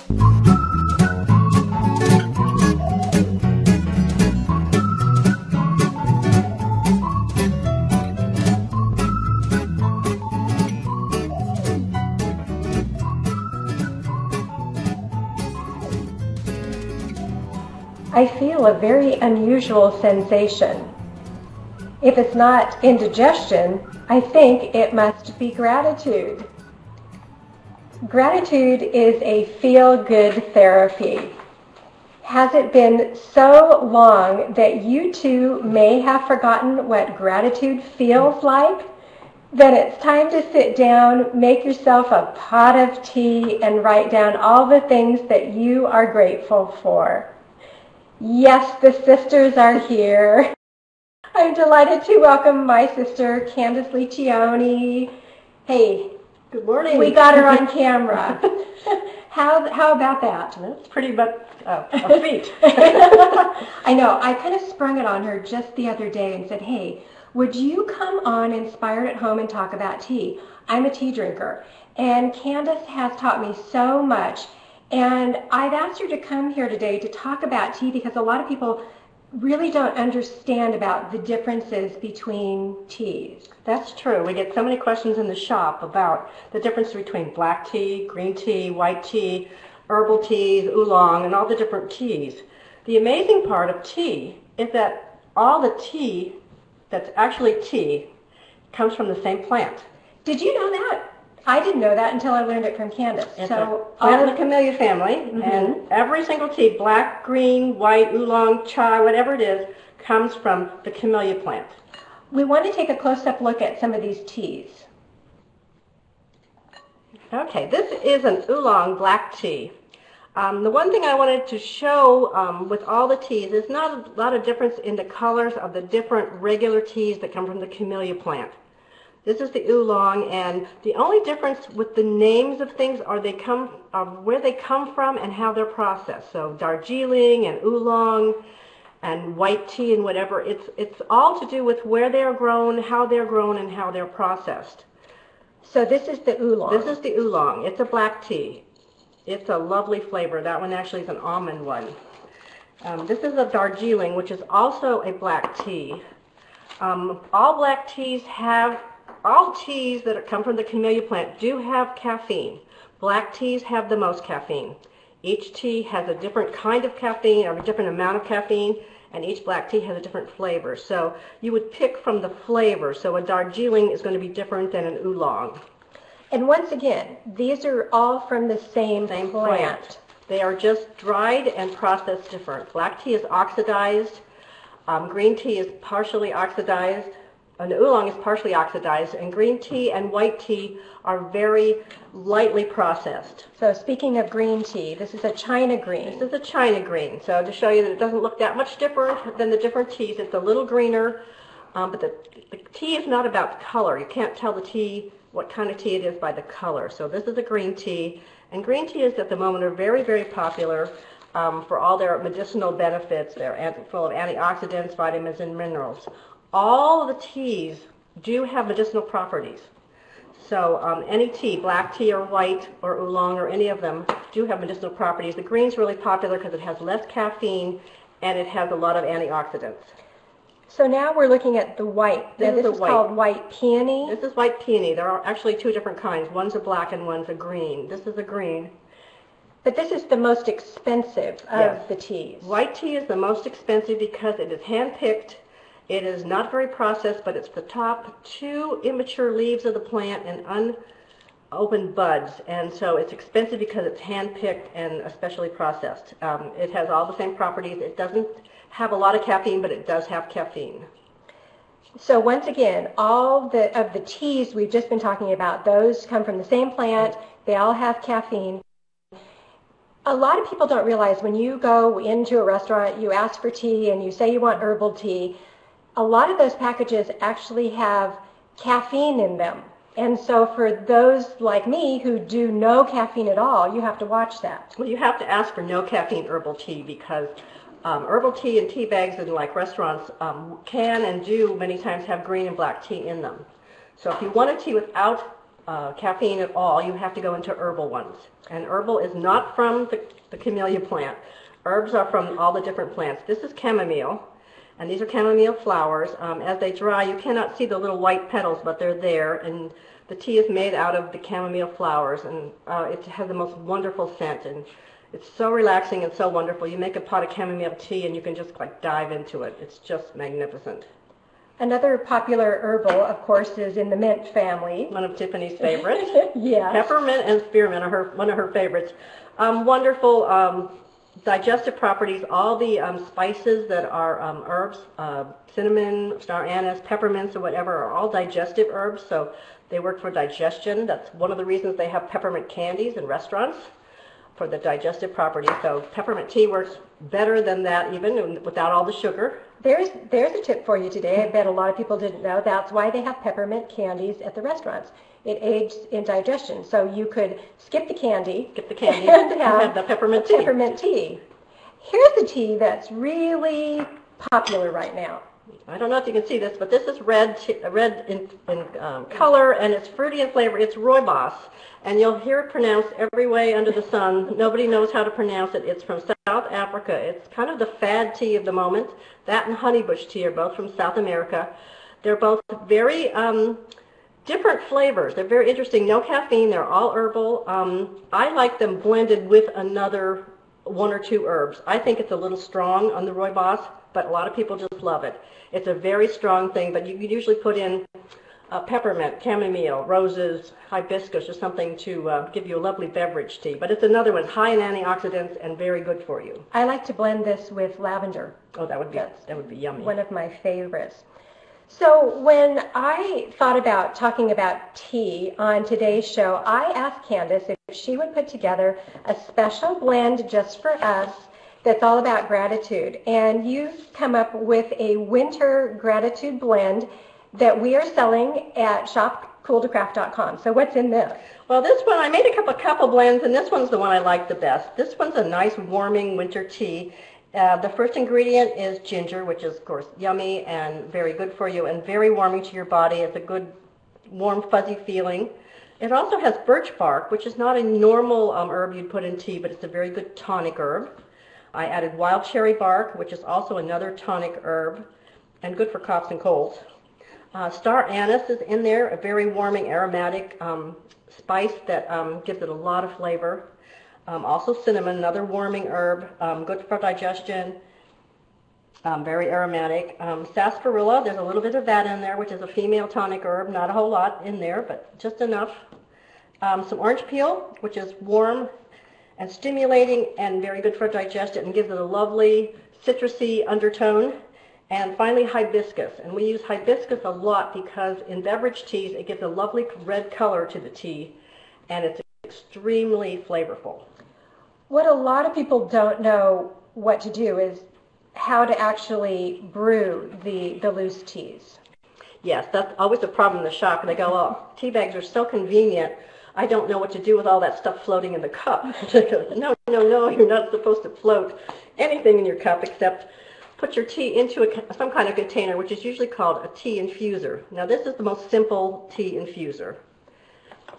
I feel a very unusual sensation. If it's not indigestion, I think it must be gratitude. Gratitude is a feel-good therapy. Has it been so long that you too may have forgotten what gratitude feels like? Then it's time to sit down, make yourself a pot of tea, and write down all the things that you are grateful for. Yes, the sisters are here. I'm delighted to welcome my sister, Candace Liccione. Hey, good morning. We got her on camera. How about that? That's pretty much a feat. I know. I kind of sprung it on her just the other day and said, hey, would you come on Inspired at Home and talk about tea? I'm a tea drinker, and Candace has taught me so much. And I've asked her to come here today to talk about tea because a lot of people really don't understand about the differences between teas. That's true. We get so many questions in the shop about the difference between black tea, green tea, white tea, herbal teas, oolong, and all the different teas. The amazing part of tea is that all the tea that's actually tea comes from the same plant. Did you know that? I didn't know that until I learned it from Candace. It's so a plant in the camellia family, and every single tea, black, green, white, oolong, chai, whatever it is, comes from the camellia plant. We want to take a close-up look at some of these teas. Okay, this is an oolong black tea. The one thing I wanted to show with all the teas is not a lot of difference in the colors of the different regular teas that come from the camellia plant. This is the oolong, and the only difference with the names of things are where they come from and how they're processed. So Darjeeling and oolong and white tea and whatever, it's all to do with where they are grown, how they're grown, and how they're processed. So this is the oolong. This is the oolong. It's a black tea. It's a lovely flavor. That one actually is an almond one. This is a Darjeeling, which is also a black tea. All teas that come from the camellia plant do have caffeine. Black teas have the most caffeine. Each tea has a different kind of caffeine, or a different amount of caffeine, and each black tea has a different flavor. So you would pick from the flavor. So a Darjeeling is going to be different than an oolong. And once again, these are all from the same plant. They are just dried and processed different. Black tea is oxidized. Green tea is partially oxidized. An oolong is partially oxidized, and green tea and white tea are very lightly processed. So speaking of green tea, this is a China green. This is a China green. So to show you that it doesn't look that much different than the different teas, it's a little greener, but the tea is not about color. You can't tell the tea, what kind of tea it is, by the color. So this is a green tea, and green teas at the moment are very, very popular for all their medicinal benefits. They're full of antioxidants, vitamins, and minerals. All of the teas do have medicinal properties. So any tea, black tea or white or oolong or any of them, do have medicinal properties. The green's really popular because it has less caffeine and it has a lot of antioxidants. So now we're looking at the white. This is called white peony. This is white peony. There are actually two different kinds. One's a black and one's a green. This is a green. But this is the most expensive of the teas. White tea is the most expensive because it is hand-picked. It is not very processed, but it's the top two immature leaves of the plant and unopened buds. And so it's expensive because it's hand-picked and especially processed. It has all the same properties. It doesn't have a lot of caffeine, but it does have caffeine. So once again, all of the teas we've just been talking about, those come from the same plant. They all have caffeine. A lot of people don't realize when you go into a restaurant, you ask for tea and you say you want herbal tea, a lot of those packages actually have caffeine in them. And so for those like me who do no caffeine at all, you have to watch that. Well, you have to ask for no caffeine herbal tea because herbal tea and tea bags in like restaurants can and do many times have green and black tea in them. So if you want a tea without caffeine at all, you have to go into herbal ones. And herbal is not from the camellia plant. Herbs are from all the different plants. This is chamomile, and these are chamomile flowers. As they dry, you cannot see the little white petals, but they're there. And the tea is made out of the chamomile flowers, and it has the most wonderful scent. And it's so relaxing and so wonderful. You make a pot of chamomile tea, and you can just like dive into it. It's just magnificent. Another popular herbal, of course, is in the mint family. One of Tiffany's favorites. Yes. Peppermint and Spearmint are one of her favorites. Wonderful digestive properties. All the spices that are herbs, cinnamon, star anise, peppermints, or whatever, are all digestive herbs, so they work for digestion. That's one of the reasons they have peppermint candies in restaurants, for the digestive properties. So peppermint tea works better than that, even without all the sugar. There's a tip for you today. I bet a lot of people didn't know. That's why they have peppermint candies at the restaurants. It aids in digestion. So you could skip the candy, and have the peppermint tea. Peppermint tea. Here's a tea that's really popular right now. I don't know if you can see this, but this is red in color, and it's fruity in flavor. It's rooibos, and you'll hear it pronounced every way under the sun. Nobody knows how to pronounce it. It's from South Africa. It's kind of the fad tea of the moment. That and honeybush tea are both from South America. They're both very different flavors. They're very interesting. No caffeine. They're all herbal. I like them blended with another one or two herbs. I think it's a little strong on the rooibos, but a lot of people just love it. It's a very strong thing, but you usually put in peppermint, chamomile, roses, hibiscus, or something to give you a lovely beverage tea. But it's another one, high in antioxidants and very good for you. I like to blend this with lavender. Oh, that would be yummy. One of my favorites. So when I thought about talking about tea on today's show, I asked Candace if she would put together a special blend just for us that's all about gratitude. And you've come up with a winter gratitude blend that we are selling at shopcooltocraft.com. So what's in this? Well, this one, I made a couple blends, and this one's the one I like the best. This one's a nice warming winter tea. The first ingredient is ginger, which is, of course, yummy and very good for you and very warming to your body. It's a good, warm, fuzzy feeling. It also has birch bark, which is not a normal herb you'd put in tea, but it's a very good tonic herb. I added wild cherry bark, which is also another tonic herb and good for coughs and colds. Star anise is in there, a very warming aromatic spice that gives it a lot of flavor. Also cinnamon, another warming herb, good for digestion, very aromatic. Sarsaparilla, there's a little bit of that in there, which is a female tonic herb, not a whole lot in there, but just enough. Some orange peel, which is warm and stimulating and very good for digestion and gives it a lovely citrusy undertone. And finally, hibiscus. And we use hibiscus a lot because in beverage teas, it gives a lovely red color to the tea, and it's extremely flavorful. What a lot of people don't know what to do is how to actually brew the loose teas. Yes, that's always a problem in the shop. They go, oh, tea bags are so convenient. I don't know what to do with all that stuff floating in the cup. No, you're not supposed to float anything in your cup except put your tea into some kind of container, which is usually called a tea infuser. Now, this is the most simple tea infuser.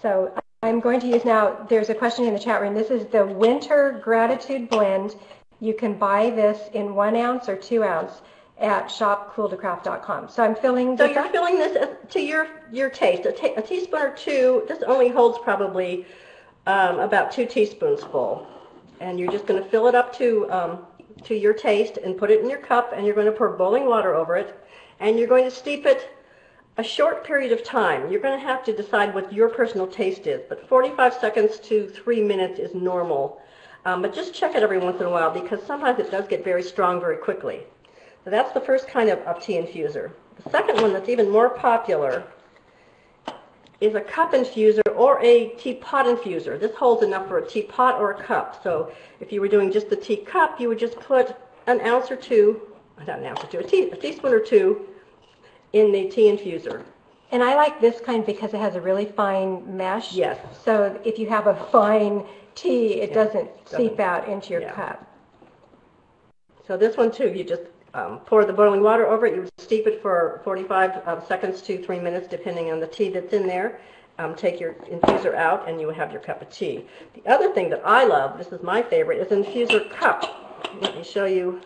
So I'm going to use now, there's a question in the chat room. This is the Winter Gratitude Blend. You can buy this in 1 ounce or 2 ounce at shopcooltocraft.com. So I'm filling this. So you're filling this to your taste. A teaspoon or two. This only holds probably about 2 teaspoons full, and you're just going to fill it up to your taste and put it in your cup. And you're going to pour boiling water over it, and you're going to steep it a short period of time. You're going to have to decide what your personal taste is, but 45 seconds to 3 minutes is normal. But just check it every once in a while because sometimes it does get very strong very quickly. So that's the first kind of tea infuser. The second one that's even more popular is a cup infuser or a teapot infuser. This holds enough for a teapot or a cup. So if you were doing just the teacup, you would just put a teaspoon or two in the tea infuser. And I like this kind because it has a really fine mesh. Yes. So if you have a fine tea, it doesn't seep out into your cup. So this one too, you just pour the boiling water over it. You steep it for 45 seconds to 3 minutes, depending on the tea that's in there. take your infuser out and you have your cup of tea. The other thing that I love, this is my favorite, is an infuser cup. Let me show you.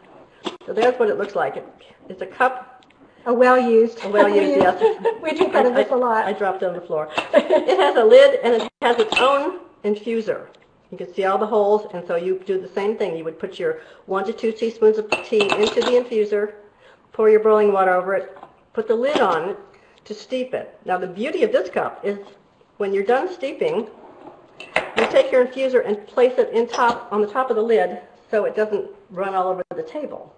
So there's what it looks like. It's a cup. A well-used. Yes. We drink out of this a lot. I dropped it on the floor. It has a lid and it has its own infuser. You can see all the holes, and so you do the same thing. You would put your 1 to 2 teaspoons of tea into the infuser, pour your boiling water over it, put the lid on it to steep it. Now the beauty of this cup is when you're done steeping, you take your infuser and place it on the top of the lid so it doesn't run all over the table.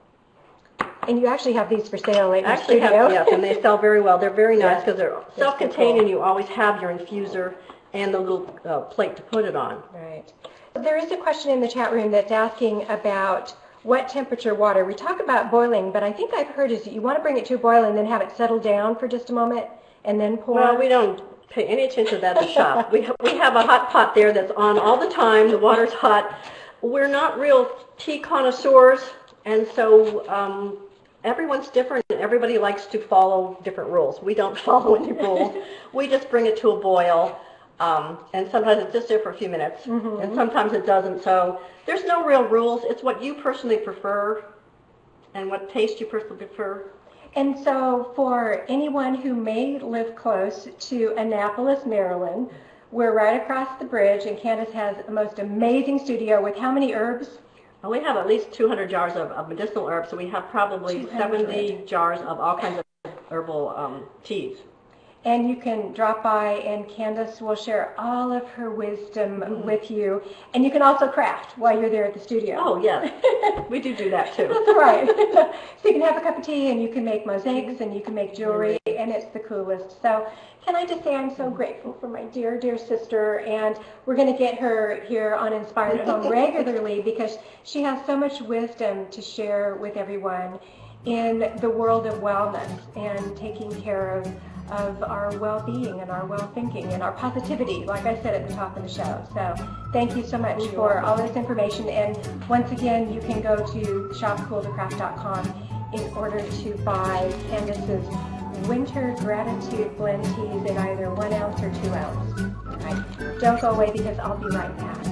And you actually have these for sale at your studio. Yes, and they sell very well. They're very nice because they're self-contained, and you always have your infuser and the little plate to put it on. Right. There is a question in the chat room that's asking about what temperature water. We talk about boiling, but I think I've heard is that you want to bring it to a boil and then have it settle down for just a moment and then pour. Well, we don't pay any attention to that in the shop. We have a hot pot there that's on all the time. The water's hot. We're not real tea connoisseurs, and so everyone's different, and everybody likes to follow different rules. We don't follow any rules. We just bring it to a boil, and sometimes it's just there for a few minutes, and sometimes it doesn't. So there's no real rules. It's what you personally prefer and what taste you personally prefer. And so for anyone who may live close to Annapolis, Maryland, we're right across the bridge, and Candace has a most amazing studio with how many herbs? Well, we have at least 200 jars of medicinal herbs, so we have probably 70 jars of all kinds of herbal teas. And you can drop by, and Candace will share all of her wisdom with you. And you can also craft while you're there at the studio. Oh, yes. We do that, too. That's right. So you can have a cup of tea, and you can make mosaics, and you can make jewelry, and it's the coolest. So can I just say I'm so grateful for my dear, dear sister, and we're going to get her here on Inspired at Home regularly because she has so much wisdom to share with everyone in the world of wellness and taking care of our well-being and our well-thinking and our positivity, like I said at the top of the show. So thank you so much for all this information. And once again, you can go to shopcoolthecraft.com in order to buy Candace's Winter Gratitude Blend Teas in either 1 ounce or 2 ounce. All right. Don't go away because I'll be right back.